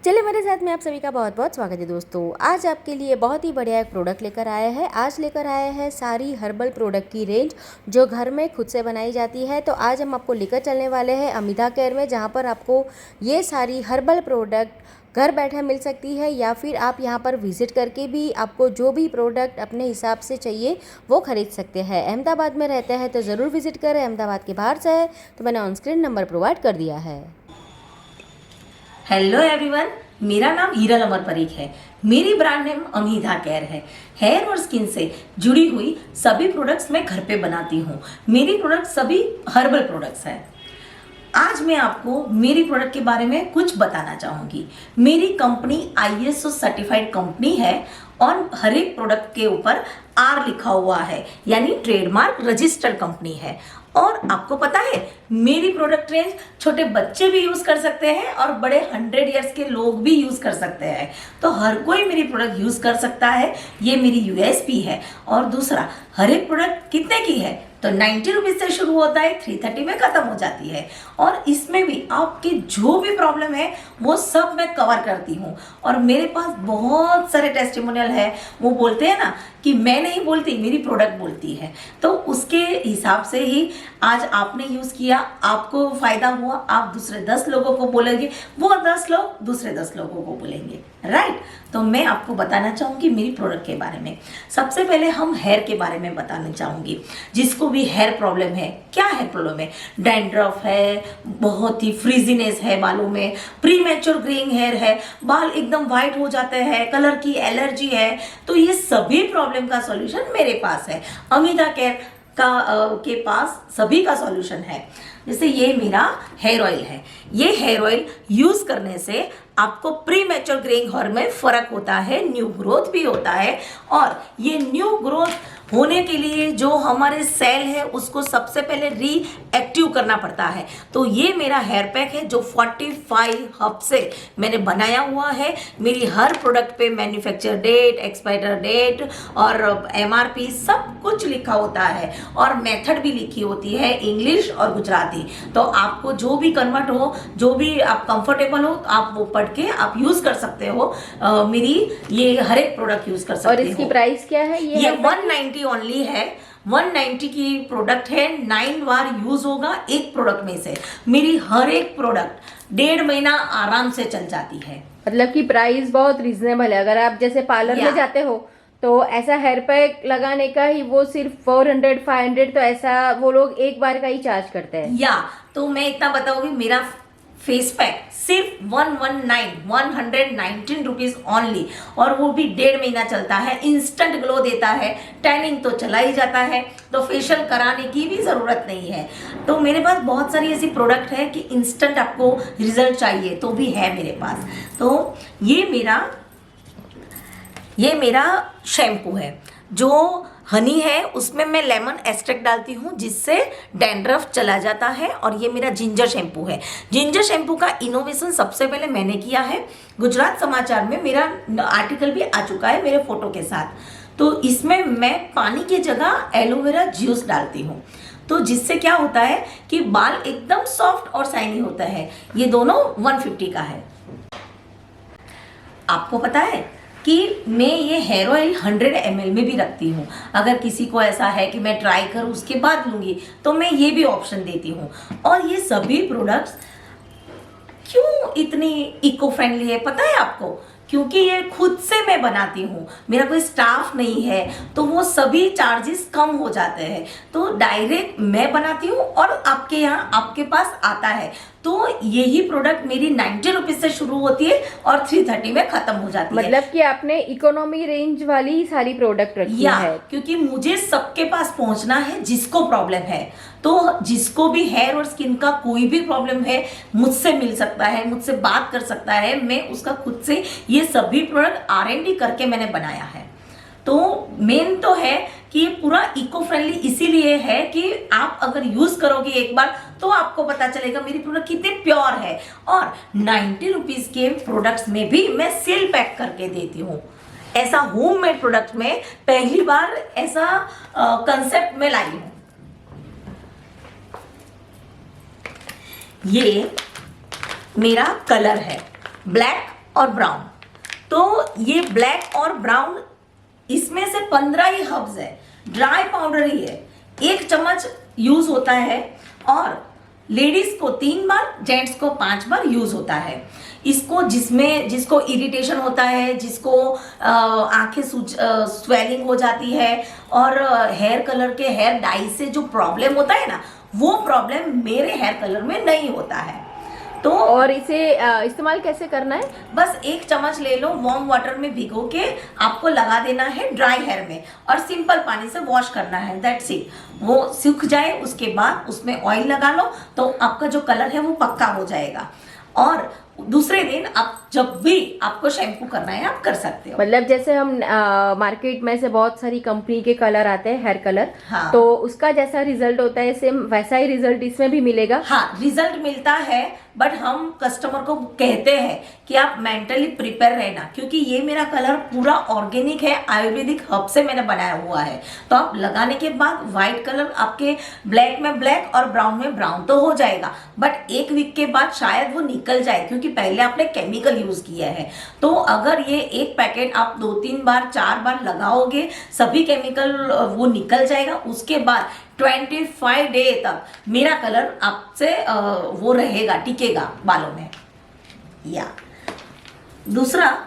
चलिए मेरे साथ में आप सभी का बहुत बहुत स्वागत है दोस्तों। आज आपके लिए बहुत ही बढ़िया एक प्रोडक्ट लेकर आया है। आज लेकर आया है सारी हर्बल प्रोडक्ट की रेंज जो घर में खुद से बनाई जाती है। तो आज हम आपको लेकर चलने वाले हैं अमिता केयर में, जहां पर आपको ये सारी हर्बल प्रोडक्ट घर बैठे मिल सकती है, या फिर आप यहां पर विजिट करके भी आपको जो भी प्रोडक्ट अपने हिसाब से चाहिए वो खरीद सकते हैं। अहमदाबाद में रहते हैं तो ज़रूर विजिट करें। अहमदाबाद के बाहर से है तो मैंने ऑन स्क्रीन नंबर प्रोवाइड कर दिया है। हेलो एवरीवन, मेरा नाम हीरल अमर परीख है। मेरी ब्रांड नेम अमिता केयर है। हेयर और स्किन से जुड़ी हुई सभी प्रोडक्ट्स मैं घर पे बनाती हूँ। मेरी प्रोडक्ट्स सभी हर्बल प्रोडक्ट्स हैं। आज मैं आपको मेरी प्रोडक्ट के बारे में कुछ बताना चाहूँगी। मेरी कंपनी ISO सर्टिफाइड कंपनी है और हर एक प्रोडक्ट के ऊपर R लिखा हुआ है, यानी ट्रेडमार्क रजिस्टर्ड कंपनी है। और आपको पता है मेरी प्रोडक्ट रेंज छोटे बच्चे भी यूज कर सकते हैं और बड़े 100 इयर्स के लोग भी यूज कर सकते हैं। तो हर कोई मेरी प्रोडक्ट यूज कर सकता है, ये मेरी USP है। और दूसरा, हर एक प्रोडक्ट कितने की है तो 90 रुपीज से शुरू होता है, 330 में खत्म हो जाती है। और इसमें भी आपकी जो भी प्रॉब्लम है वो सब मैं कवर करती हूँ। और मेरे पास बहुत सारे टेस्टिमोनियल है। वो बोलते हैं ना कि मैं नहीं बोलती, मेरी प्रोडक्ट बोलती है। तो उसके हिसाब से ही आज आपने यूज किया, आपको फायदा हुआ, आप दूसरे 10 लोगों को बोलेंगे, वो 10 लोग दूसरे 10 लोगों को बोलेंगे, राइट। तो मैं आपको बताना चाहूंगी मेरी प्रोडक्ट के बारे में। सबसे पहले हम हेयर के बारे में बताना चाहूंगी। जिसको भी हेयर प्रॉब्लम है, क्या हेयर प्रॉब्लम है, डैंड्रफ है, बहुत ही फ्रीजीनेस है बालों में, प्री मैच्योर ग्रेइंग हेयर है, बाल एकदम व्हाइट हो जाते हैं, कलर की एलर्जी है, तो ये सभी प्रॉब्लम का सॉल्यूशन मेरे पास है। अमिता केयर के पास सभी का सॉल्यूशन है। जैसे ये मेरा हेयर ऑयल है। ये हेयर ऑयल यूज करने से आपको प्री मैच्योर ग्रेइंग हेयर में फर्क होता है, न्यू ग्रोथ भी होता है। और ये न्यू ग्रोथ होने के लिए जो हमारे सेल है उसको सबसे पहले रीएक्टिव करना पड़ता है। तो ये मेरा हेयर पैक है जो 45 हब से मैंने बनाया हुआ है। मेरी हर प्रोडक्ट पे मैन्युफैक्चर डेट, एक्सपायर डेट और MRP सब कुछ लिखा होता है, और मेथड भी लिखी होती है, इंग्लिश और गुजराती। तो आपको जो भी कन्वर्ट हो, जो भी आप कंफर्टेबल हो, आप वो पढ़ के आप यूज कर सकते हो। मेरी ये हर एक प्रोडक्ट यूज कर सकते हो। और इसकी प्राइस क्या है? ये 190 ओनली है। 190 की प्रोडक्ट है। 9 बार यूज होगा एक प्रोडक्ट में से। मेरी हर एक प्रोडक्ट 1.5 महीना आराम से चल जाती है। मतलब कि प्राइस बहुत रीजनेबल है। अगर आप जैसे पार्लर में जाते हो तो ऐसा हेयर पैक लगाने का ही वो सिर्फ 400-500, तो ऐसा वो लोग एक बार का ही चार्ज करते हैं। या तो मैं इतना बताऊंगी, मेरा फेस पैक सिर्फ 119 रुपीज ओनली, और वो भी 1.5 महीना चलता है। इंस्टेंट ग्लो देता है, टैनिंग तो चला ही जाता है, तो फेशियल कराने की भी जरूरत नहीं है। तो मेरे पास बहुत सारी ऐसी प्रोडक्ट है कि इंस्टेंट आपको रिजल्ट चाहिए तो भी है मेरे पास। तो ये मेरा शैम्पू है जो हनी है, उसमें मैं लेमन एक्सट्रैक्ट डालती हूँ जिससे डैंड्रफ चला जाता है। और ये मेरा जिंजर शैम्पू है। जिंजर शैम्पू का इनोवेशन सबसे पहले मैंने किया है। गुजरात समाचार में मेरा आर्टिकल भी आ चुका है मेरे फोटो के साथ। तो इसमें मैं पानी की जगह एलोवेरा जूस डालती हूँ, तो जिससे क्या होता है कि बाल एकदम सॉफ्ट और शाइनी होता है। ये दोनों 150 का है। आपको पता है कि मैं ये हेयर ऑयल 100 ml में भी रखती हूँ। अगर किसी को ऐसा है कि मैं ट्राई करूँ उसके बाद लूँगी, तो मैं ये भी ऑप्शन देती हूँ। और ये सभी प्रोडक्ट्स क्यों इतनी इको फ्रेंडली है पता है आपको? क्योंकि ये खुद से मैं बनाती हूँ, मेरा कोई स्टाफ नहीं है, तो वो सभी चार्जेस कम हो जाते हैं। तो डायरेक्ट मैं बनाती हूँ और आपके यहाँ आपके पास आता है। तो यही प्रोडक्ट मेरी 90 रुपीज से शुरू होती है और 330 में खत्म हो जाती है। मतलब कि आपने इकोनॉमी रेंज वाली ही सारी प्रोडक्ट रखी है। क्योंकि मुझे सबके पास पहुंचना है जिसको प्रॉब्लम है। तो जिसको भी हेयर और स्किन का कोई भी प्रॉब्लम है मुझसे मिल सकता है, मुझसे बात कर सकता है। मैं उसका खुद से ये सभी प्रोडक्ट R&D करके मैंने बनाया है। तो मेन तो है कि ये पूरा इको फ्रेंडली इसीलिए है कि आप अगर यूज करोगे एक बार तो आपको पता चलेगा मेरी प्रोडक्ट कितनी प्योर है। और 90 रुपीज के प्रोडक्ट्स में भी मैं सील पैक करके देती हूँ। ऐसा होममेड प्रोडक्ट में पहली बार ऐसा कंसेप्ट में लाई हूँ। ये मेरा कलर है, ब्लैक और ब्राउन। तो ये ब्लैक और ब्राउन, इसमें से 15 ही हर्ब्स है, ड्राई पाउडर ही है, 1 चम्मच यूज होता है और लेडीज को 3 बार, जेंट्स को 5 बार यूज होता है। इसको जिसको इरिटेशन होता है, जिसको आंखें स्वेलिंग हो जाती है और हेयर कलर के हेयर डाई से जो प्रॉब्लम होता है ना, वो प्रॉब्लम मेरे हेयर कलर में नहीं होता है। तो और इसे इस्तेमाल कैसे करना है? बस 1 चम्मच ले लो, वार्म वाटर में भिगो के आपको लगा देना है ड्राई हेयर में और सिंपल पानी से वॉश करना है, दैट्स इट। वो सूख जाए उसके बाद उसमें ऑयल लगा लो तो आपका जो कलर है वो पक्का हो जाएगा। और दूसरे दिन आप जब भी आपको शैम्पू करना है आप कर सकते हो। मतलब जैसे हम मार्केट में से बहुत सारी कंपनी के कलर आते हैं, हेयर कलर, हाँ। तो उसका जैसा रिजल्ट होता है सेम वैसा ही रिजल्ट इसमें भी मिलेगा? हाँ, रिजल्ट मिलता है, बट हम कस्टमर को कहते हैं कि आप मेंटली प्रिपेयर रहना, क्योंकि ये मेरा कलर पूरा ऑर्गेनिक है, आयुर्वेदिक हर्ब से मैंने बनाया हुआ है। तो आप लगाने के बाद व्हाइट कलर आपके ब्लैक में ब्लैक और ब्राउन में ब्राउन तो हो जाएगा, बट 1 वीक के बाद शायद वो निकल जाए, क्योंकि पहले आपने केमिकल यूज किया है। तो अगर ये 1 पैकेट आप 2-3 बार 4 बार लगाओगे, सभी केमिकल वो निकल जाएगा। उसके बाद 25 डे तक मेरा कलर आपसे वो रहेगा, टिकेगा बालों में। या दूसरा,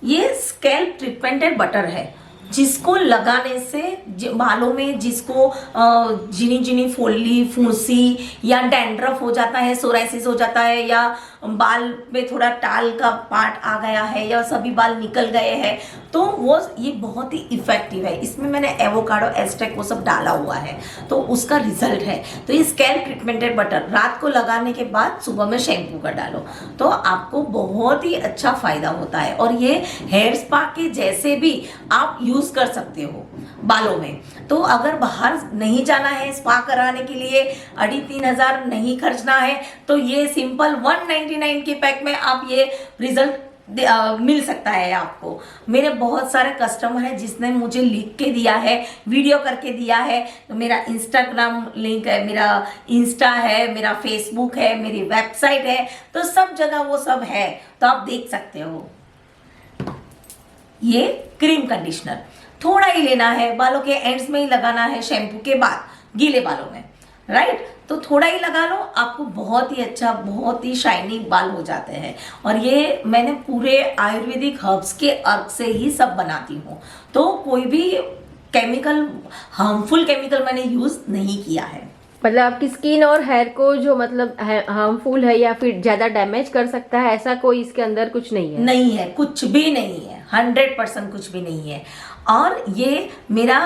ये स्कैल्प ट्रीटमेंटेड बटर है, जिसको लगाने से बालों में जिसको जिनी जिनी फोल्ली फुंसी या डैंड्रफ हो जाता है, सोराइसिस हो जाता है, या बाल में थोड़ा टाल का पार्ट आ गया है, या सभी बाल निकल गए हैं, तो वो ये बहुत ही इफेक्टिव है। इसमें मैंने एवोकाडो एक्सट्रैक्ट वो सब डाला हुआ है, तो उसका रिजल्ट है। तो ये स्कैल्प ट्रीटमेंटेड बटर रात को लगाने के बाद सुबह में शैम्पू कर डालो तो आपको बहुत ही अच्छा फायदा होता है। और ये हेयर स्पा के जैसे भी आप यूज कर सकते हो बालों में। तो अगर बाहर नहीं जाना है स्पा कराने के लिए, 2,500-3 हजार नहीं खर्चना है, तो ये सिंपल 199 के पैक में आप ये रिजल्ट मिल सकता है आपको। मेरे बहुत सारे कस्टमर हैं जिसने मुझे लिख के दिया है, वीडियो करके दिया है। तो मेरा इंस्टाग्राम लिंक है, मेरा इंस्टा है, मेरा फेसबुक है, मेरी वेबसाइट है, तो सब जगह वो सब है, तो आप देख सकते हो। ये क्रीम कंडीशनर थोड़ा ही लेना है, बालों के एंड्स में ही लगाना है शैम्पू के बाद, गीले बालों में, राइट। तो थोड़ा ही लगा लो, आपको बहुत ही अच्छा, बहुत ही शाइनी बाल हो जाते हैं। और ये मैंने पूरे आयुर्वेदिक हर्ब्स के अर्क से ही सब बनाती हूँ, तो कोई भी केमिकल, हार्मफुल केमिकल मैंने यूज नहीं किया है। मतलब आपकी स्किन और हेयर को जो मतलब हार्मफुल है या फिर ज्यादा डैमेज कर सकता है, ऐसा कोई इसके अंदर कुछ नहीं है? नहीं है, कुछ भी नहीं है, 100% कुछ भी नहीं है। और ये मेरा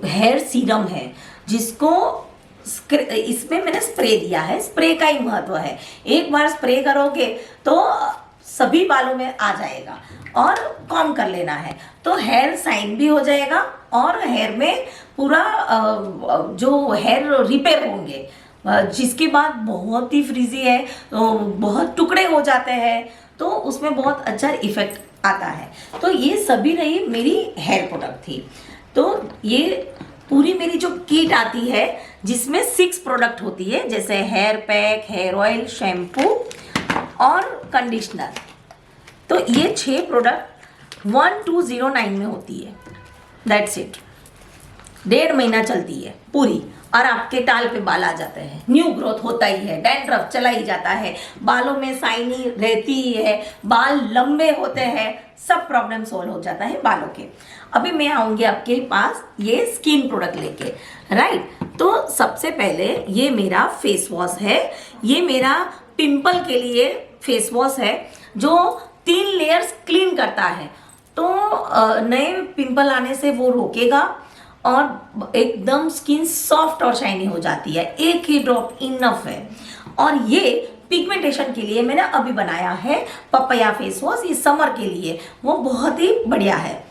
हेयर सीरम है, जिसको इसमें मैंने स्प्रे दिया है। स्प्रे का ही महत्व है, एक बार स्प्रे करोगे तो सभी बालों में आ जाएगा। और कॉम्ब कर लेना है तो हेयर शाइन भी हो जाएगा और हेयर में पूरा जो हेयर रिपेयर होंगे, जिसके बाद बहुत ही फ्रीजी है, बहुत टुकड़े हो जाते हैं, तो उसमें बहुत अच्छा इफेक्ट आता है। तो ये सभी रही मेरी हेयर प्रोडक्ट थी। तो ये पूरी मेरी जो किट आती है, जिसमें 6 प्रोडक्ट होती है, जैसे hair pack, hair oil, shampoo और कंडीशनर। तो ये 6 प्रोडक्ट 1209 में होती है, दैट्स इट। 1.5 महीना चलती है पूरी, और आपके टाल पे बाल आ जाते हैं, न्यू ग्रोथ होता ही है, डैंड्रफ चला ही जाता है, बालों में शाइनी रहती ही है, बाल लंबे होते हैं, सब प्रॉब्लम सोल्व हो जाता है बालों के। अभी मैं आऊंगी आपके पास ये स्किन प्रोडक्ट लेके, राइट। तो सबसे पहले ये मेरा फेस वॉश है, ये मेरा पिंपल के लिए फेस वॉश है, जो 3 लेयर्स क्लीन करता है। तो नए पिंपल आने से वो रोकेगा और एकदम स्किन सॉफ्ट और शाइनी हो जाती है। एक ही ड्रॉप इनफ है। और ये पिगमेंटेशन के लिए मैंने अभी बनाया है पपाया फेस वॉश, ये समर के लिए, वो बहुत ही बढ़िया है,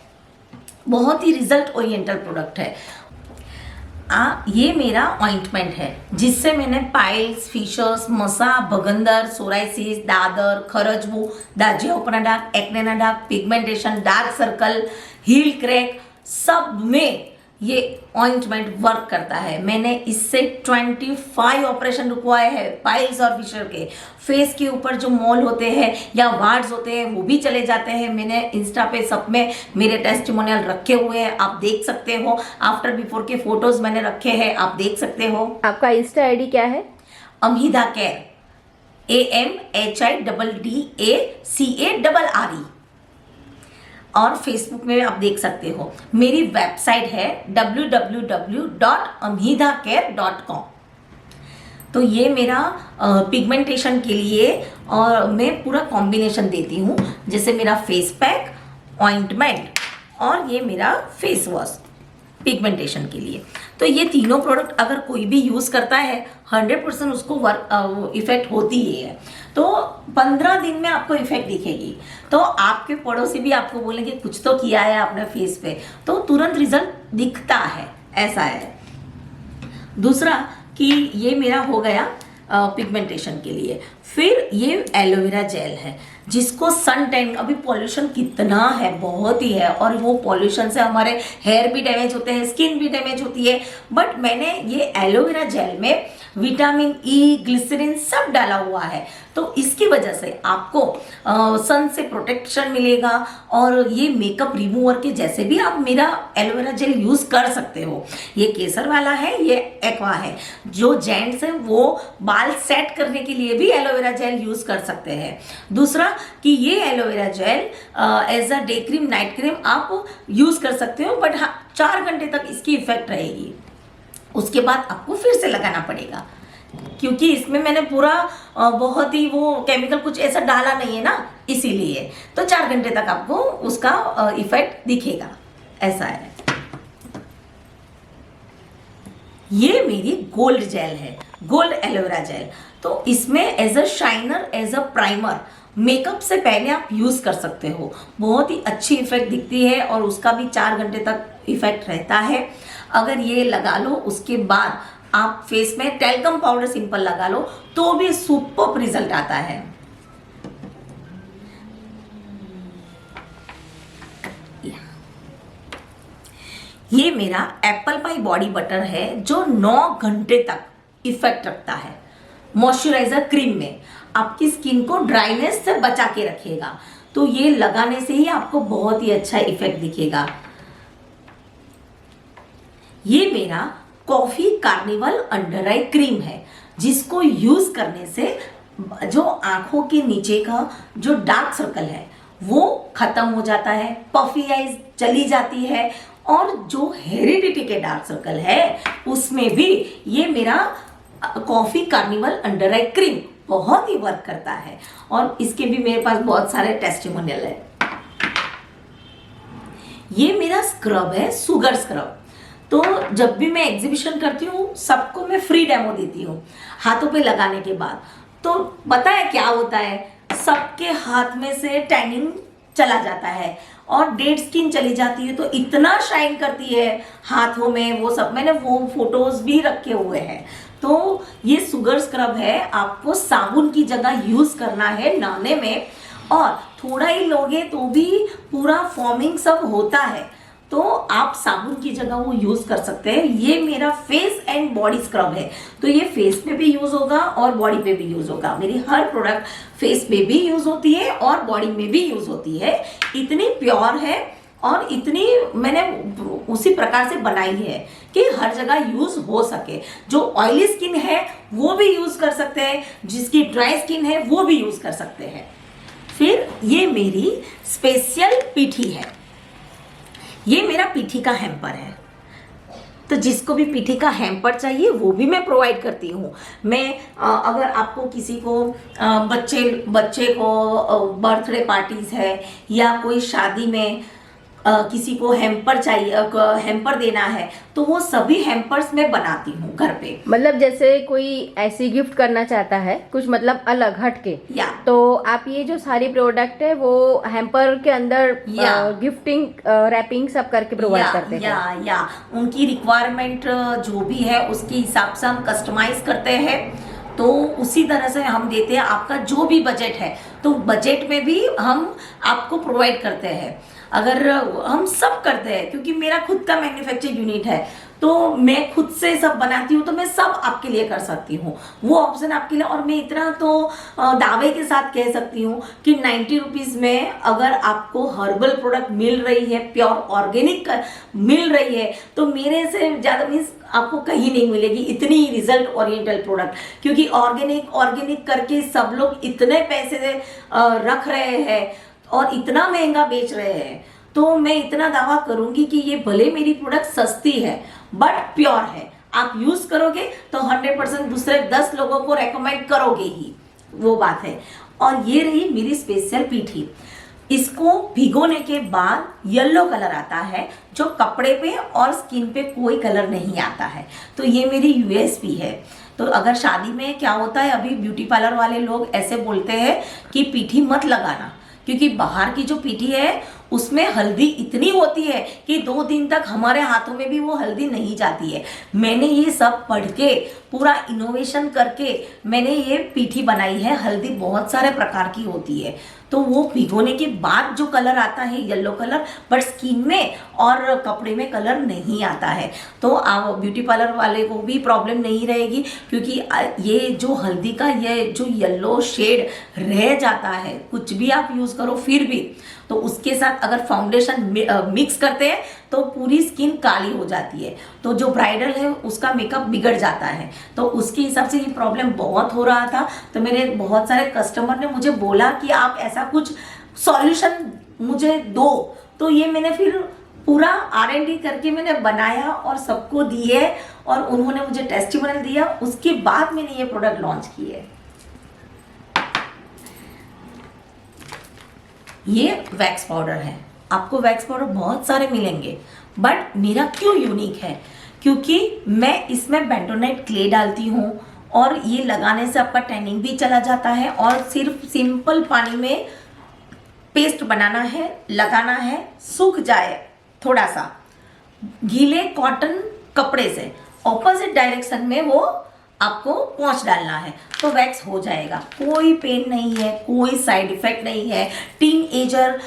बहुत ही रिजल्ट ओरिएंटल प्रोडक्ट है। ये मेरा ऑइंटमेंट है, जिससे मैंने पाइल्स, फिशर्स, मसा, बगंदर, सोराइसिस, दादर, खरजबू, दाजियापना डार्क, एक्नेना dark, pigmentation, dark circle, heel crack, सब में ये ऑइंटमेंट वर्क करता है। मैंने इससे 25 ऑपरेशन रुकवाए हैं पाइल्स और फिशर के। फेस के ऊपर जो मोल होते हैं या वार्ड्स होते हैं वो भी चले जाते हैं। मैंने इंस्टा पे सब में मेरे टेस्टिमोनियल रखे हुए हैं, आप देख सकते हो। आफ्टर बिफोर के फोटोज मैंने रखे हैं, आप देख सकते हो। आपका इंस्टा आईडी क्या है? अमहिदा केयर, AMHIDDACARRE। और फेसबुक में आप देख सकते हो। मेरी वेबसाइट है www.amhidacare.com। तो ये मेरा पिगमेंटेशन के लिए और मैं पूरा कॉम्बिनेशन देती हूँ, जैसे मेरा फेस पैक, ऑइंटमेंट और ये मेरा फेस वॉश पिगमेंटेशन के लिए। तो ये तीनों प्रोडक्ट अगर कोई भी यूज़ करता है 100% उसको वर्क इफेक्ट होती ही है। तो 15 दिन में आपको इफेक्ट दिखेगी। तो आपके पड़ोसी भी आपको बोलेंगे कुछ तो किया है आपने फेस पे, तो तुरंत रिजल्ट दिखता है, ऐसा है। दूसरा कि ये मेरा हो गया पिगमेंटेशन के लिए। फिर ये एलोवेरा जेल है जिसको सन टैन, अभी पॉल्यूशन कितना है, बहुत ही है, और वो पॉल्यूशन से हमारे हेयर भी डैमेज होते हैं, स्किन भी डैमेज होती है। बट मैंने ये एलोवेरा जेल में विटामिन ई, ग्लिसरीन सब डाला हुआ है, तो इसकी वजह से आपको सन से प्रोटेक्शन मिलेगा। और ये मेकअप रिमूवर के जैसे भी आप मेरा एलोवेरा जेल यूज़ कर सकते हो। ये केसर वाला है, ये एक्वा है। जो जेंट्स हैं वो बाल सेट करने के लिए भी एलोवेरा जेल यूज़ कर सकते हैं। दूसरा कि ये aloe vera gel as a day cream, night cream आप यूज़ कर सकते हो, बट हाँ 4 घंटे तक इसकी इफेक्ट रहेगी। उसके बाद आपको फिर से लगाना पड़ेगा, क्योंकि इसमें मैंने पूरा बहुत ही वो केमिकल कुछ ऐसा डाला नहीं है ना, इसीलिए। तो 4 घंटे तक आपको उसका इफेक्ट दिखेगा, ऐसा है। ये मेरी गोल्ड जेल है, गोल्ड एलोवेरा जेल। तो इसमें as a shiner, as a primer, makeup से पहले आप यूज़ कर सकते हो। बहुत ही अच्छी इफेक्ट दिखती है और उसका भी 4 घंटे तक इफेक्ट रहता है। अगर ये लगा लो उसके बाद आप फेस में टैल्कम पाउडर सिंपल लगा लो तो भी सुपर रिजल्ट आता है। ये मेरा एप्पल पाई बॉडी बटर है जो 9 घंटे तक इफेक्ट रखता है। मॉइस्चराइजर क्रीम में आपकी स्किन को ड्राइनेस से बचा के रखेगा। तो ये लगाने से ही आपको बहुत ही अच्छा इफेक्ट दिखेगा। ये मेरा coffee carnival under eye cream है जिसको यूज करने से जो आंखों के नीचे का जो डार्क सर्कल है वो खत्म हो जाता है, पफी आईज चली जाती है, और जो हेरिडिटी के डार्क सर्कल है उसमें भी ये मेरा coffee carnival under eye cream बहुत ही वर्क करता है। और इसके भी मेरे पास बहुत सारे टेस्टिमोनियल है। ये मेरा स्क्रब है, शुगर स्क्रब। तो जब भी मैं एग्जीबिशन करती हूँ सबको मैं फ्री डेमो देती हूँ हाथों पे लगाने के बाद। तो पता है क्या होता है, सबके हाथ में से टैनिंग चला जाता है और डेड स्किन चली जाती है, तो इतना शाइन करती है हाथों में, वो सब मैंने वो फोटोज भी रखे हुए हैं। तो ये शुगर स्क्रब है, आपको साबुन की जगह यूज करना है नहाने में, और थोड़ा ही लोगे तो भी पूरा फॉर्मिंग सब होता है, तो आप साबुन की जगह वो यूज कर सकते हैं। ये मेरा फेस एंड बॉडी स्क्रब है, तो ये फेस पे भी यूज होगा और बॉडी पे भी यूज होगा। मेरी हर प्रोडक्ट फेस पे भी यूज होती है और बॉडी में भी यूज होती है। इतनी प्योर है और इतनी मैंने उसी प्रकार से बनाई है कि हर जगह यूज हो सके। जो ऑयली स्किन है वो भी यूज कर सकते हैं, जिसकी ड्राई स्किन है वो भी यूज कर सकते हैं। फिर ये मेरी स्पेशल पीठी है, ये मेरा पीठी का हैम्पर है। तो जिसको भी पीठी का हैम्पर चाहिए वो भी मैं प्रोवाइड करती हूँ। मैं अगर आपको किसी को बच्चे को बर्थडे पार्टीज है या कोई शादी में किसी को हैम्पर चाहिए, हैम्पर देना है, तो वो सभी हैम्पर्स मैं बनाती हूँ घर पे। मतलब जैसे कोई ऐसी गिफ्ट करना चाहता है कुछ मतलब अलग हटके, या तो आप ये जो सारी प्रोडक्ट है वो हैम्पर के अंदर गिफ्टिंग रैपिंग सब करके प्रोवाइड करते हैं। या उनकी रिक्वायरमेंट जो भी है उसके हिसाब से हम कस्टमाइज करते हैं, तो उसी तरह से हम देते हैं। आपका जो भी बजट है तो बजट में भी हम आपको प्रोवाइड करते हैं। अगर हम सब करते हैं, क्योंकि मेरा खुद का मैन्युफैक्चरिंग यूनिट है, तो मैं खुद से सब बनाती हूँ, तो मैं सब आपके लिए कर सकती हूँ, वो ऑप्शन आपके लिए। और मैं इतना तो दावे के साथ कह सकती हूँ कि 90 रुपीज़ में अगर आपको हर्बल प्रोडक्ट मिल रही है, प्योर ऑर्गेनिक मिल रही है, तो मेरे से ज़्यादा मीन्स आपको कहीं नहीं मिलेगी इतनी रिजल्ट ओरिएंटल प्रोडक्ट। क्योंकि ऑर्गेनिक करके सब लोग इतने पैसे रख रहे हैं और इतना महंगा बेच रहे हैं, तो मैं इतना दावा करूंगी कि ये भले मेरी प्रोडक्ट सस्ती है बट प्योर है। आप यूज करोगे तो 100% दूसरे 10 लोगों को रेकमेंड करोगे ही, वो बात है। और ये रही मेरी स्पेशल पीठी। इसको भिगोने के बाद येलो कलर आता है, जो कपड़े पे और स्किन पे कोई कलर नहीं आता है, तो ये मेरी यूएसपी है। तो अगर शादी में क्या होता है, अभी ब्यूटी पार्लर वाले लोग ऐसे बोलते हैं कि पीठी मत लगाना, क्योंकि बाहर की जो पीठी है उसमें हल्दी इतनी होती है कि 2 दिन तक हमारे हाथों में भी वो हल्दी नहीं जाती है। मैंने ये सब पढ़ के पूरा इनोवेशन करके मैंने ये पीठी बनाई है। हल्दी बहुत सारे प्रकार की होती है, तो वो भिगोने के बाद जो कलर आता है येलो कलर, बट स्किन में और कपड़े में कलर नहीं आता है। तो आप ब्यूटी पार्लर वाले को भी प्रॉब्लम नहीं रहेगी, क्योंकि ये जो हल्दी का ये जो येलो शेड रह जाता है, कुछ भी आप यूज़ करो फिर भी, तो उसके साथ अगर फाउंडेशन मिक्स करते हैं तो पूरी स्किन काली हो जाती है, तो जो ब्राइडल है उसका मेकअप बिगड़ जाता है। तो उसके हिसाब से ये प्रॉब्लम बहुत हो रहा था। तो मेरे बहुत सारे कस्टमर ने मुझे बोला कि आप ऐसा कुछ सॉल्यूशन मुझे दो, तो ये मैंने फिर पूरा R&D करके मैंने बनाया और सबको दिए, और उन्होंने मुझे टेस्टिमोनियल दिया। उसके बाद मैंने ये प्रोडक्ट लॉन्च किए। ये वैक्स पाउडर है। आपको वैक्स पाउडर बहुत सारे मिलेंगे, बट मेरा क्यों यूनिक है, क्योंकि मैं इसमें बेंटोनाइट क्ले डालती हूँ, और ये लगाने से आपका टैनिंग भी चला जाता है। और सिर्फ सिंपल पानी में पेस्ट बनाना है, लगाना है, सूख जाए थोड़ा सा गीले कॉटन कपड़े से ऑपोजिट डायरेक्शन में वो आपको पोंछ डालना है, तो वैक्स हो जाएगा। कोई पेन नहीं है, कोई साइड इफेक्ट नहीं है। टीन एजर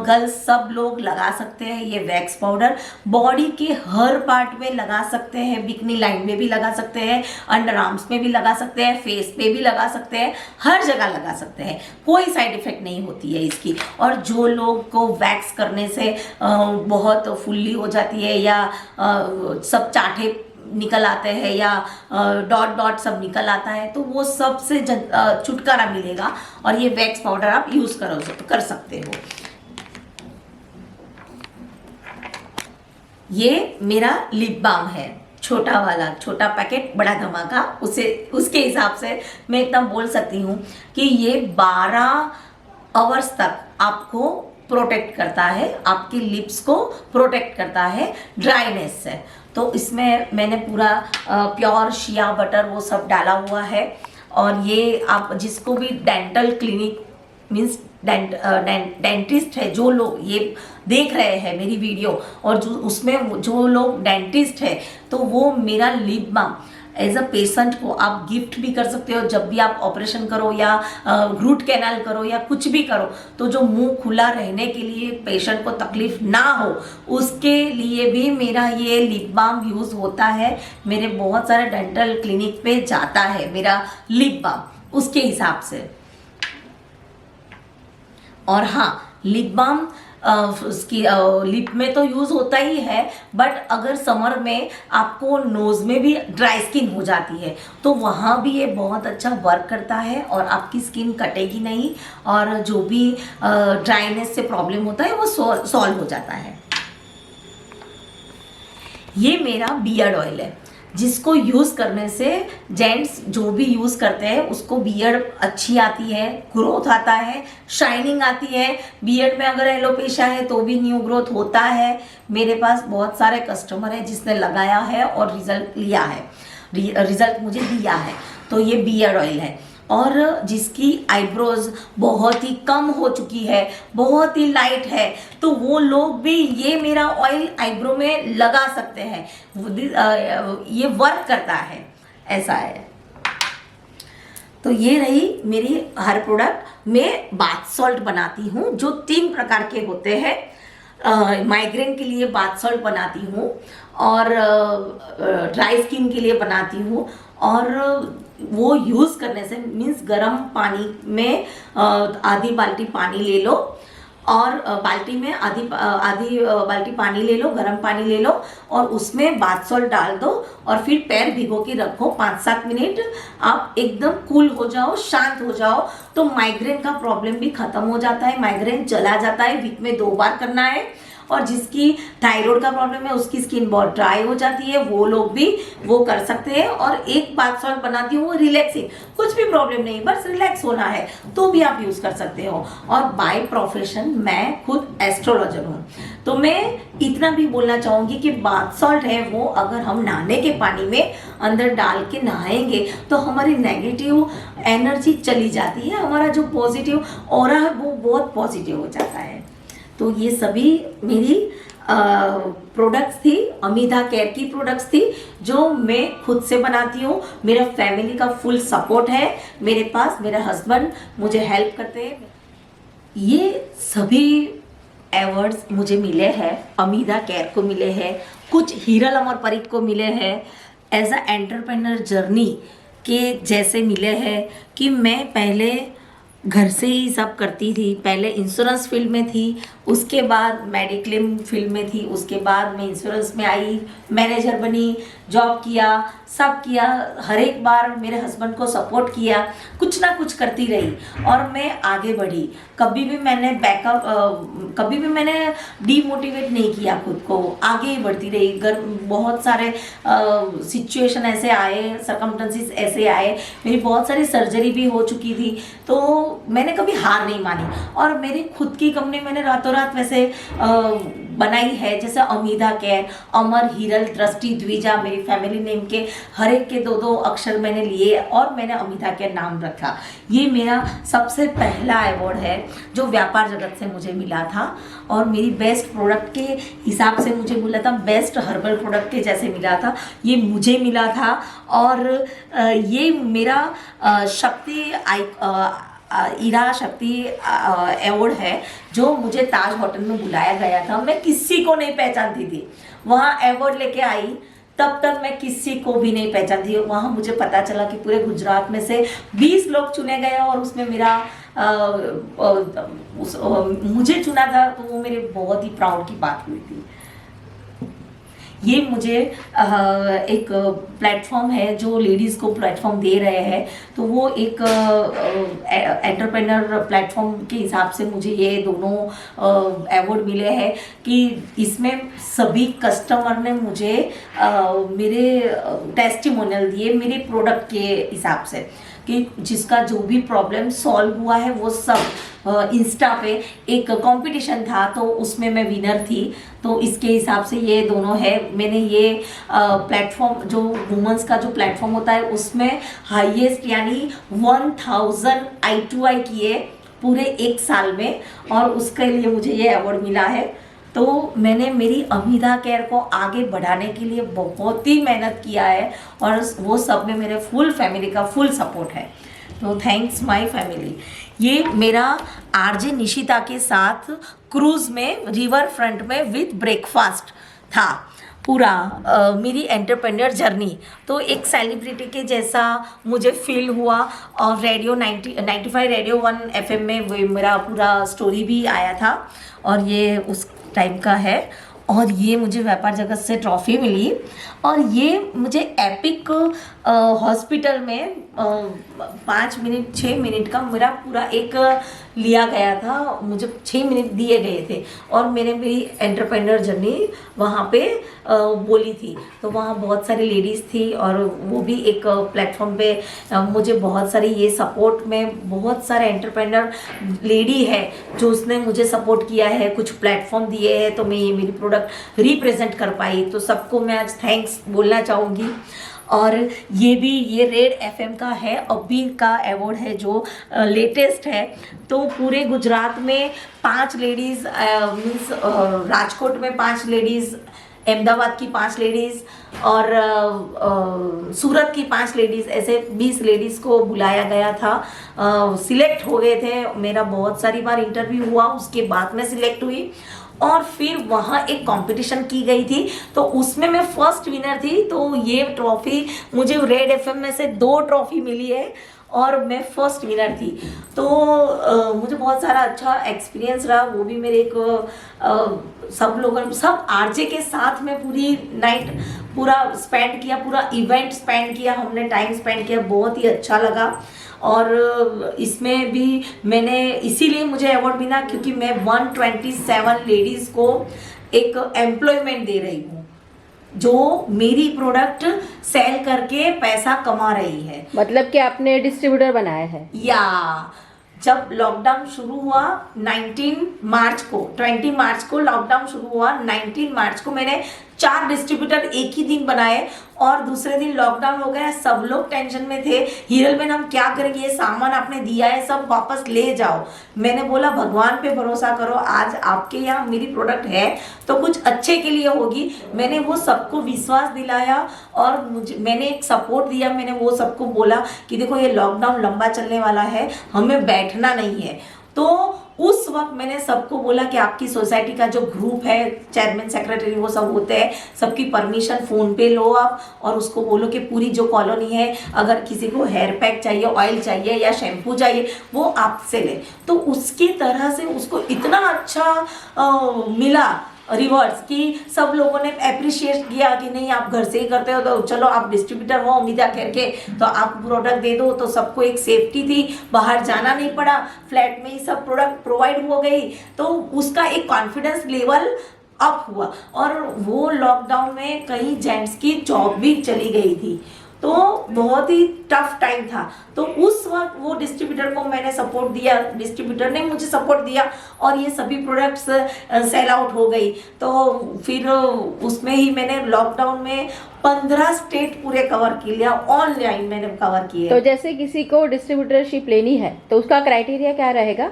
गर्ल्स सब लोग लगा सकते हैं ये वैक्स पाउडर। बॉडी के हर पार्ट में लगा सकते हैं, बिकनी लाइन में भी लगा सकते हैं, अंडर आर्म्स में भी लगा सकते हैं, फेस पे भी लगा सकते हैं, हर जगह लगा सकते हैं। कोई साइड इफेक्ट नहीं होती है इसकी। और जो लोग को वैक्स करने से बहुत फुल्ली हो जाती है, या सब चाटे निकल आते हैं, या डॉट डॉट सब निकल आता है, तो वो सब से छुटकारा मिलेगा। और ये वैक्स पाउडर आप यूज कर सकते हो। ये मेरा लिप बाम है, छोटा वाला, छोटा पैकेट बड़ा धमाका, उसके हिसाब से मैं इतना बोल सकती हूँ कि ये 12 आवर्स तक आपको प्रोटेक्ट करता है, आपके लिप्स को प्रोटेक्ट करता है ड्राइनेस से। तो इसमें मैंने पूरा प्योर शिया बटर वो सब डाला हुआ है। और ये आप जिसको भी डेंटल क्लिनिक मीन्स डेंटिस्ट है, जो लोग ये देख रहे हैं मेरी वीडियो, और जो उसमें जो लोग डेंटिस्ट है, तो वो मेरा lip balm as a patient को आप गिफ्ट भी कर सकते हो। जब भी आप ऑपरेशन करो या रूट कैनाल करो या कुछ भी करो, तो जो मुंह खुला रहने के लिए पेशेंट को तकलीफ ना हो, उसके लिए भी मेरा ये लिप बाम यूज़ होता है। मेरे बहुत सारे डेंटल क्लिनिक पे जाता है मेरा लिप बाम उसके हिसाब से। और हाँ, लिप बाम उसकी लिप में तो यूज़ होता ही है, बट अगर समर में आपको नोज़ में भी ड्राई स्किन हो जाती है, तो वहाँ भी ये बहुत अच्छा वर्क करता है, और आपकी स्किन कटेगी नहीं, और जो भी ड्राइनेस से प्रॉब्लम होता है वो सॉल्व हो जाता है। ये मेरा बियर्ड ऑयल है, जिसको यूज़ करने से जेंट्स जो भी यूज़ करते हैं उसको बियर्ड अच्छी आती है, ग्रोथ आता है, शाइनिंग आती है। बियर्ड में अगर एलोपेशिया है तो भी न्यू ग्रोथ होता है। मेरे पास बहुत सारे कस्टमर हैं जिसने लगाया है और रिजल्ट लिया है, रिजल्ट मुझे दिया है। तो ये बियर्ड ऑयल है। और जिसकी आईब्रोज बहुत ही कम हो चुकी है, बहुत ही लाइट है, तो वो लोग भी ये मेरा ऑयल आईब्रो में लगा सकते हैं। ये वर्क करता है, ऐसा है। तो ये रही मेरी हर प्रोडक्ट। मैं बाथ सॉल्ट बनाती हूँ जो 3 प्रकार के होते हैं। माइग्रेन के लिए बाथ सॉल्ट बनाती हूँ और ड्राई स्किन के लिए बनाती हूँ। और वो यूज़ करने से मीन्स गर्म पानी में आधी बाल्टी पानी ले लो और बाल्टी में आधी बाल्टी पानी ले लो, गर्म पानी ले लो और उसमें बाथ सॉल्ट डाल दो और फिर पैर भिगो के रखो 5-7 मिनट। आप एकदम कूल हो जाओ, शांत हो जाओ, तो माइग्रेन का प्रॉब्लम भी खत्म हो जाता है, माइग्रेन चला जाता है। वीक में 2 बार करना है। और जिसकी थायराइड का प्रॉब्लम है, उसकी स्किन बहुत ड्राई हो जाती है, वो लोग भी वो कर सकते हैं। और एक बाथ सॉल्ट बनाती हूँ रिलैक्सिंग, कुछ भी प्रॉब्लम नहीं, बस रिलैक्स होना है तो भी आप यूज़ कर सकते हो। और बाय प्रोफेशन मैं खुद एस्ट्रोलॉजर हूँ, तो मैं इतना भी बोलना चाहूँगी कि बाथ सॉल्ट है वो अगर हम नहाने के पानी में अंदर डाल के नहाएंगे तो हमारी नेगेटिव एनर्जी चली जाती है, हमारा जो पॉजिटिव ऑरा है वो बहुत पॉजिटिव हो जाता है। तो ये सभी मेरी प्रोडक्ट्स थी, अमीधा केयर की प्रोडक्ट्स थी जो मैं खुद से बनाती हूँ। मेरा फैमिली का फुल सपोर्ट है मेरे पास, मेरे हस्बैंड मुझे हेल्प करते हैं। ये सभी अवार्ड्स मुझे मिले हैं, अमीधा केयर को मिले हैं, कुछ हीरल अमर परीख को मिले हैं, एज अ एंटरप्रेन्योर जर्नी के जैसे मिले हैं कि मैं पहले घर से ही सब करती थी। पहले इंश्योरेंस फील्ड में थी, उसके बाद मेडिक्लेम फील्ड में थी, उसके बाद मैं इंश्योरेंस में आई, मैनेजर बनी, जॉब किया, सब किया। हर एक बार मेरे हस्बैंड को सपोर्ट किया, कुछ ना कुछ करती रही और मैं आगे बढ़ी। कभी भी मैंने कभी भी मैंने डीमोटिवेट नहीं किया खुद को, आगे ही बढ़ती रही। बहुत सारे सिचुएशन ऐसे आए, सर्कमस्टेंसेस ऐसे आए, मेरी बहुत सारी सर्जरी भी हो चुकी थी, तो मैंने कभी हार नहीं मानी। और मेरी खुद की कंपनी मैंने रातों रात वैसे बनाई है, जैसे अमीधा केयर, अमर, हीरल, दृष्टि, द्विजा, मेरी फैमिली नेम के हर एक के 2-2 अक्षर मैंने लिए और मैंने अमीधा केयर नाम रखा। ये मेरा सबसे पहला अवार्ड है जो व्यापार जगत से मुझे मिला था और मेरी बेस्ट प्रोडक्ट के हिसाब से मुझे मिला था, बेस्ट हर्बल प्रोडक्ट के जैसे मिला था, ये मुझे मिला था। और ये मेरा शक्ति ईरा शक्ति अवार्ड है जो मुझे ताज होटल में बुलाया गया था। मैं किसी को नहीं पहचानती थी, वहाँ अवार्ड लेके आई, तब तक मैं किसी को भी नहीं पहचानती। वहाँ मुझे पता चला कि पूरे गुजरात में से 20 लोग चुने गए और उसमें मेरा मुझे चुना था, तो वो मेरे बहुत ही प्राउड की बात हुई थी। ये मुझे एक प्लेटफॉर्म है जो लेडीज़ को प्लेटफॉर्म दे रहे हैं, तो वो एक एंटरप्रेन्योर प्लेटफॉर्म के हिसाब से मुझे ये दोनों अवार्ड मिले हैं कि इसमें सभी कस्टमर ने मुझे मेरे टेस्टिमोनियल दिए मेरे प्रोडक्ट के हिसाब से, कि जिसका जो भी प्रॉब्लम सॉल्व हुआ है वो सब इंस्टा पे एक कंपटीशन था तो उसमें मैं विनर थी, तो इसके हिसाब से ये दोनों है। मैंने ये प्लेटफॉर्म जो वुमेंस का जो प्लेटफॉर्म होता है उसमें हाईएस्ट यानी 1000 I2I किए पूरे 1 साल में और उसके लिए मुझे ये अवार्ड मिला है। तो मैंने मेरी अमीधा केयर को आगे बढ़ाने के लिए बहुत ही मेहनत किया है और वो सब में मेरे फुल फैमिली का फुल सपोर्ट है, तो थैंक्स माय फैमिली। ये मेरा आरजे निशिता के साथ क्रूज़ में रिवर फ्रंट में विथ ब्रेकफास्ट था पूरा मेरी एंटरप्रेन्योर जर्नी। तो एक सेलिब्रिटी के जैसा मुझे फील हुआ और रेडियो 95 रेडियो 1 FM में वो मेरा पूरा स्टोरी भी आया था और ये उस टाइम का है। और ये मुझे व्यापार जगत से ट्रॉफी मिली और ये मुझे एपिक हॉस्पिटल में 5 मिनट 6 मिनट का मेरा पूरा एक लिया गया था, मुझे 6 मिनट दिए गए थे और मेरी एंटरप्रेन्योर जर्नी वहाँ पे बोली थी। तो वहाँ बहुत सारी लेडीज़ थी और वो भी एक प्लेटफॉर्म पे मुझे बहुत सारी ये सपोर्ट में बहुत सारे एंटरप्रेन्योर लेडी है जो उसने मुझे सपोर्ट किया है, कुछ प्लेटफॉर्म दिए हैं, तो मैं ये मेरी प्रोडक्ट रिप्रेजेंट कर पाई। तो सबको मैं आज थैंक्स बोलना चाहूँगी। और ये रेड FM का है, अभी का अवार्ड है जो लेटेस्ट है। तो पूरे गुजरात में 5 लेडीज़ मीन्स राजकोट में 5 लेडीज़ अहमदाबाद की 5 लेडीज़ और सूरत की 5 लेडीज़, ऐसे 20 लेडीज़ को बुलाया गया था। सिलेक्ट हो गए थे, मेरा बहुत सारी बार इंटरव्यू हुआ, उसके बाद में सिलेक्ट हुई और फिर वहाँ एक कंपटीशन की गई थी, तो उसमें मैं फर्स्ट विनर थी। तो ये ट्रॉफी मुझे रेड एफएम में से 2 ट्रॉफी मिली है और मैं फर्स्ट विनर थी। तो मुझे बहुत सारा अच्छा एक्सपीरियंस रहा, वो भी मेरे एक सब आरजे के साथ में पूरी नाइट पूरा स्पेंड किया, पूरा इवेंट स्पेंड किया, हमने टाइम स्पेंड किया, बहुत ही अच्छा लगा। और इसमें भी मैंने इसीलिए मुझे अवार्ड मिला क्योंकि मैं 127 लेडीज़ को एक एम्प्लॉयमेंट दे रही हूँ जो मेरी प्रोडक्ट सेल करके पैसा कमा रही है। मतलब कि आपने डिस्ट्रीब्यूटर बनाया है। या जब लॉकडाउन शुरू हुआ 20 मार्च को लॉकडाउन शुरू हुआ, 19 मार्च को मैंने 4 डिस्ट्रीब्यूटर एक ही दिन बनाए और दूसरे दिन लॉकडाउन हो गया। सब लोग टेंशन में थे, हीरल बहन हम क्या करेंगे, ये सामान आपने दिया है सब वापस ले जाओ। मैंने बोला भगवान पे भरोसा करो, आज आपके यहाँ मेरी प्रोडक्ट है तो कुछ अच्छे के लिए होगी। मैंने वो सबको विश्वास दिलाया और मैंने एक सपोर्ट दिया। मैंने वो सबको बोला कि देखो ये लॉकडाउन लंबा चलने वाला है, हमें बैठना नहीं है। तो उस वक्त मैंने सबको बोला कि आपकी सोसाइटी का जो ग्रुप है, चेयरमैन सेक्रेटरी वो सब होते हैं, सबकी परमिशन फ़ोन पे लो आप और उसको बोलो कि पूरी जो कॉलोनी है अगर किसी को हेयर पैक चाहिए, ऑयल चाहिए या शैम्पू चाहिए वो आपसे ले। तो उसकी तरह से उसको इतना अच्छा मिला रिवर्स कि सब लोगों ने अप्रिशिएट किया कि नहीं आप घर से ही करते हो तो चलो आप डिस्ट्रीब्यूटर हो उम्मीदा करके तो आप प्रोडक्ट दे दो। तो सबको एक सेफ्टी थी, बाहर जाना नहीं पड़ा, फ्लैट में ही सब प्रोडक्ट प्रोवाइड हो गई, तो उसका एक कॉन्फिडेंस लेवल अप हुआ। और वो लॉकडाउन में कई जेंट्स की जॉब भी चली गई थी, तो बहुत ही टफ टाइम था। तो उस वक्त वो डिस्ट्रीब्यूटर को मैंने सपोर्ट दिया, डिस्ट्रीब्यूटर ने मुझे सपोर्ट दिया और ये सभी प्रोडक्ट्स सेल आउट हो गई। तो फिर उसमें ही मैंने लॉकडाउन में 15 स्टेट पूरे कवर कर लिया, ऑनलाइन मैंने कवर किए। तो जैसे किसी को डिस्ट्रीब्यूटरशिप लेनी है तो उसका क्राइटेरिया क्या रहेगा?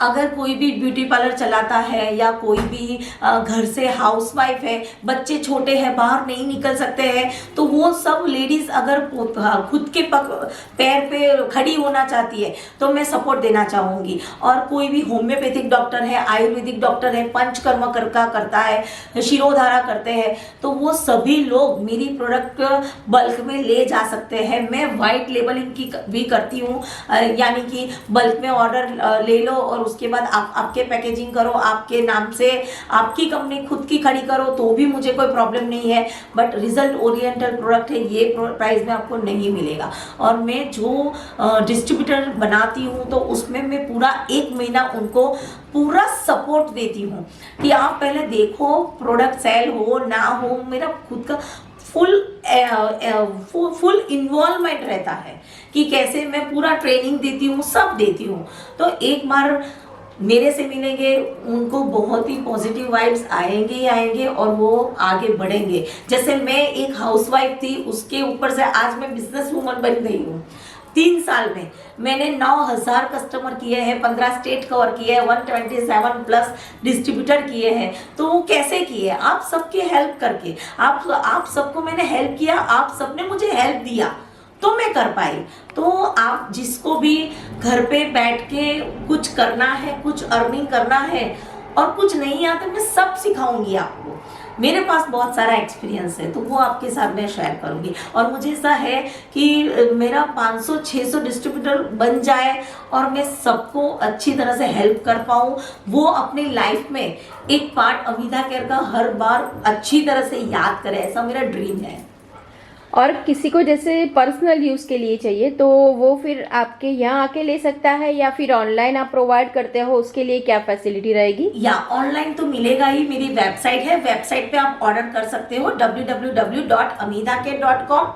अगर कोई भी ब्यूटी पार्लर चलाता है या कोई भी घर से हाउसवाइफ है, बच्चे छोटे हैं बाहर नहीं निकल सकते हैं, तो वो सब लेडीज़ अगर खुद के पैर पे खड़ी होना चाहती है तो मैं सपोर्ट देना चाहूँगी। और कोई भी होम्योपैथिक डॉक्टर है, आयुर्वेदिक डॉक्टर है, पंचकर्म करता है, शिरोधारा करते हैं, तो वो सभी लोग मेरी प्रोडक्ट बल्क में ले जा सकते हैं। मैं वाइट लेबलिंग की भी करती हूँ, यानी कि बल्क में ऑर्डर ले लो और उसके बाद आपके पैकेजिंग करो, आपके नाम से आपकी कंपनी खुद की खड़ी करो तो भी मुझे कोई प्रॉब्लम नहीं है। बट रिजल्ट ओरिएंटेड प्रोडक्ट है, ये प्राइस में आपको नहीं मिलेगा। और मैं जो डिस्ट्रीब्यूटर बनाती हूँ तो उसमें मैं पूरा 1 महीना उनको पूरा सपोर्ट देती हूँ कि आप पहले देखो प्रोडक्ट सेल हो ना हो, मेरा खुद का फुल इन्वॉल्वमेंट रहता है कि कैसे मैं पूरा ट्रेनिंग देती हूँ, सब देती हूँ। तो एक बार मेरे से मिलेंगे, उनको बहुत ही पॉजिटिव वाइब्स आएंगे ही आएंगे और वो आगे बढ़ेंगे। जैसे मैं एक हाउसवाइफ थी, उसके ऊपर से आज मैं बिजनेस वूमन बन गई हूँ। 3 साल में मैंने 9000 कस्टमर किए हैं, 15 स्टेट कवर किए हैं, 127 प्लस डिस्ट्रीब्यूटर किए हैं। तो वो कैसे किए? आप सबके हेल्प करके, आप सबको मैंने हेल्प किया, आप सबने मुझे हेल्प दिया तो मैं कर पाई। तो आप जिसको भी घर पे बैठ के कुछ करना है, कुछ अर्निंग करना है और कुछ नहीं आता, मैं सब सिखाऊंगी आपको। मेरे पास बहुत सारा एक्सपीरियंस है तो वो आपके साथ मैं शेयर करूंगी। और मुझे ऐसा है कि मेरा 500-600 डिस्ट्रीब्यूटर बन जाए और मैं सबको अच्छी तरह से हेल्प कर पाऊँ, वो अपनी लाइफ में एक पार्ट अमिता केयर का हर बार अच्छी तरह से याद करे, ऐसा मेरा ड्रीम है। और किसी को जैसे पर्सनल यूज़ के लिए चाहिए तो वो फिर आपके यहाँ आके ले सकता है या फिर ऑनलाइन आप प्रोवाइड करते हो, उसके लिए क्या फैसिलिटी रहेगी? या ऑनलाइन तो मिलेगा ही, मेरी वेबसाइट है, वेबसाइट पे आप ऑर्डर कर सकते हो www.amidacare.com।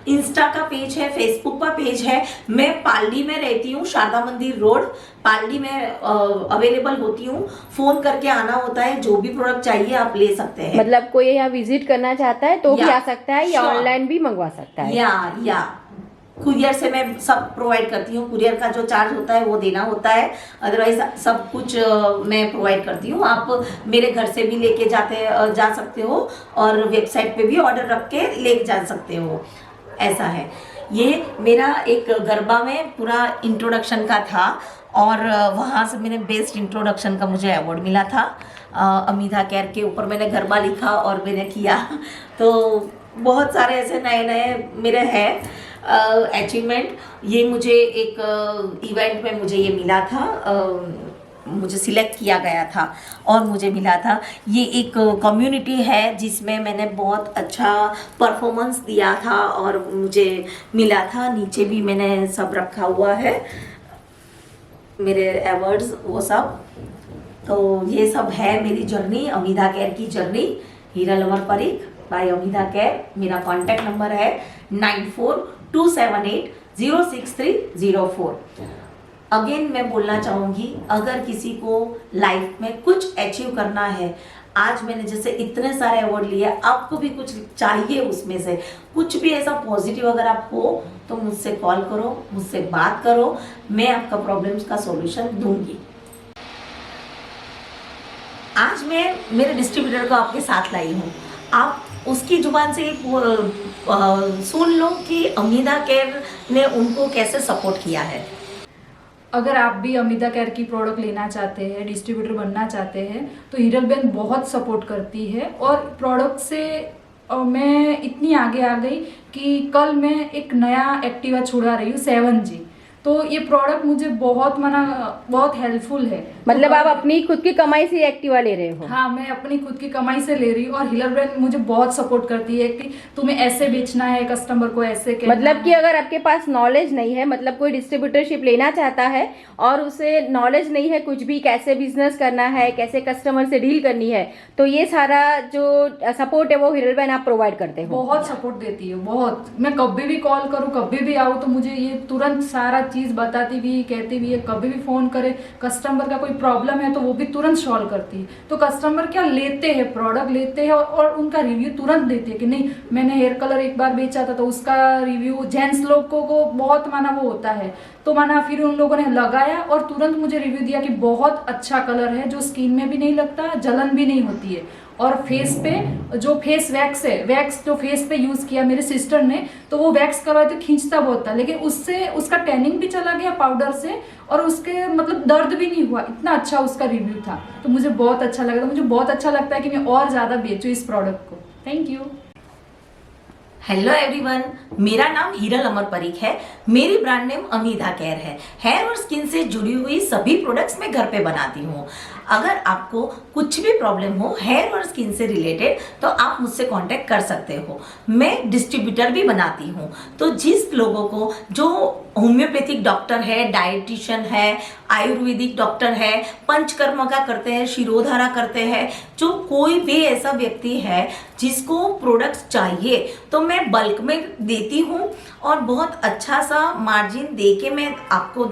इंस्टा का पेज है, फेसबुक का पेज है। मैं पालड़ी में रहती हूँ, शारदा मंदिर रोड पालड़ी में अवेलेबल होती हूँ। फोन करके आना होता है, जो भी प्रोडक्ट चाहिए आप ले सकते हैं। मतलब कोई यहाँ विजिट करना चाहता है तो भी आ सकता है या sure. ऑनलाइन भी मंगवा सकता है? या कुरियर से मैं सब प्रोवाइड करती हूँ। कुरियर का जो चार्ज होता है वो देना होता है, अदरवाइज सब कुछ मैं प्रोवाइड करती हूँ। आप मेरे घर से भी लेके जा सकते हो और वेबसाइट पे भी ऑर्डर रख के ले जा सकते हो, ऐसा है। ये मेरा एक गरबा में पूरा इंट्रोडक्शन का था और वहाँ से मैंने बेस्ट इंट्रोडक्शन का मुझे अवार्ड मिला था। अमीधा कैर के ऊपर मैंने गरबा लिखा और मैंने किया। तो बहुत सारे ऐसे नए नए मेरे हैं अचीवमेंट। ये मुझे एक इवेंट में मुझे ये मिला था, मुझे सिलेक्ट किया गया था और मुझे मिला था। ये एक कम्युनिटी है जिसमें मैंने बहुत अच्छा परफॉर्मेंस दिया था और मुझे मिला था। नीचे भी मैंने सब रखा हुआ है, मेरे अवार्ड्स वो सब। तो ये सब है मेरी जर्नी, अमीधा कैर की जर्नी, हीरल अमर परीख बाय अमीधा कैर। मेरा कॉन्टैक्ट नंबर है 9427806304। अगेन मैं बोलना चाहूँगी, अगर किसी को लाइफ में कुछ अचीव करना है, आज मैंने जैसे इतने सारे अवार्ड लिए, आपको भी कुछ चाहिए उसमें से कुछ भी ऐसा पॉजिटिव अगर आप हो तो मुझसे कॉल करो, मुझसे बात करो, मैं आपका प्रॉब्लम्स का सॉल्यूशन दूंगी। आज मैं मेरे डिस्ट्रीब्यूटर को आपके साथ लाई हूँ, आप उसकी जुबान से सुन लो कि अमीधा कैर ने उनको कैसे सपोर्ट किया है। अगर आप भी अमीधा कैर की प्रोडक्ट लेना चाहते हैं, डिस्ट्रीब्यूटर बनना चाहते हैं, तो हीरल बहन बहुत सपोर्ट करती है। और प्रोडक्ट से मैं इतनी आगे आ गई कि कल मैं एक नया एक्टिवा छुड़ा रही हूँ 7G। तो ये प्रोडक्ट मुझे बहुत हेल्पफुल है। मतलब आप अपनी खुद की कमाई से एक्टिवा ले रहे हो? हाँ, मैं अपनी खुद की कमाई से ले रही हूँ और हीरल ब्रांड मुझे बहुत सपोर्ट करती है कि तुम्हें ऐसे बेचना है, कस्टमर को ऐसे कहना मतलब कि अगर आपके पास नॉलेज नहीं है, मतलब कोई डिस्ट्रीब्यूटरशिप लेना चाहता है और उसे नॉलेज नहीं है कुछ भी, कैसे बिजनेस करना है, कैसे कस्टमर से डील करनी है, तो ये सारा जो सपोर्ट है वो हीरल बहन आप प्रोवाइड करते हो? बहुत सपोर्ट देती है, बहुत। मैं कभी भी कॉल करूँ, कभी भी आऊँ, तो मुझे ये तुरंत सारा चीज बताती भी, कहती भी है। कभी भी फोन करे, कस्टमर का कोई प्रॉब्लम है तो वो भी तुरंत सॉल्व करती है। तो कस्टमर क्या लेते हैं, प्रोडक्ट लेते हैं और उनका रिव्यू तुरंत देते हैं कि नहीं, मैंने हेयर कलर एक बार बेचा था तो उसका रिव्यू, जेंट्स लोगों को बहुत वो होता है, तो फिर उन लोगों ने लगाया और तुरंत मुझे रिव्यू दिया कि बहुत अच्छा कलर है, जो स्किन में भी नहीं लगता, जलन भी नहीं होती है। और फेस पे जो फेस वैक्स है, वैक्स जो फेस पे यूज किया मेरे सिस्टर ने, तो वो वैक्स करवाए तो खींचता बहुत था, लेकिन उससे उसका टैनिंग भी चला गया पाउडर से और उसके दर्द भी नहीं हुआ। इतना अच्छा उसका रिव्यू था, तो मुझे बहुत अच्छा लगा। तो मुझे बहुत अच्छा लगता है कि मैं और ज्यादा बेचूं इस प्रोडक्ट को। Thank you. हेलो एवरीवन, मेरा नाम हीरल अमर परीख है। मेरी ब्रांड नेम अमीधा कैर है। हेयर और स्किन से जुड़ी हुई सभी प्रोडक्ट्स मैं घर पे बनाती हूँ। अगर आपको कुछ भी प्रॉब्लम हो हेयर और स्किन से रिलेटेड तो आप मुझसे कांटेक्ट कर सकते हो। मैं डिस्ट्रीब्यूटर भी बनाती हूँ, तो जिस लोगों को जो होम्योपैथिक डॉक्टर है, डाइटिशियन है, आयुर्वेदिक डॉक्टर है, पंचकर्मा करते हैं, शिरोधारा करते हैं, जो कोई भी ऐसा व्यक्ति है जिसको प्रोडक्ट्स चाहिए तो मैं बल्क में देती हूँ और बहुत अच्छा सा मार्जिन दे के मैं आपको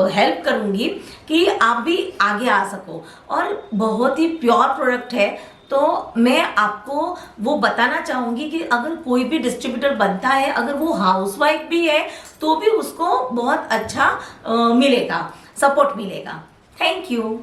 हेल्प करूँगी कि आप भी आगे आ सको। और बहुत ही प्योर प्रोडक्ट है, तो मैं आपको वो बताना चाहूँगी कि अगर कोई भी डिस्ट्रीब्यूटर बनता है, अगर वो हाउसवाइफ भी है तो भी उसको बहुत अच्छा मिलेगा, सपोर्ट मिलेगा। Thank you.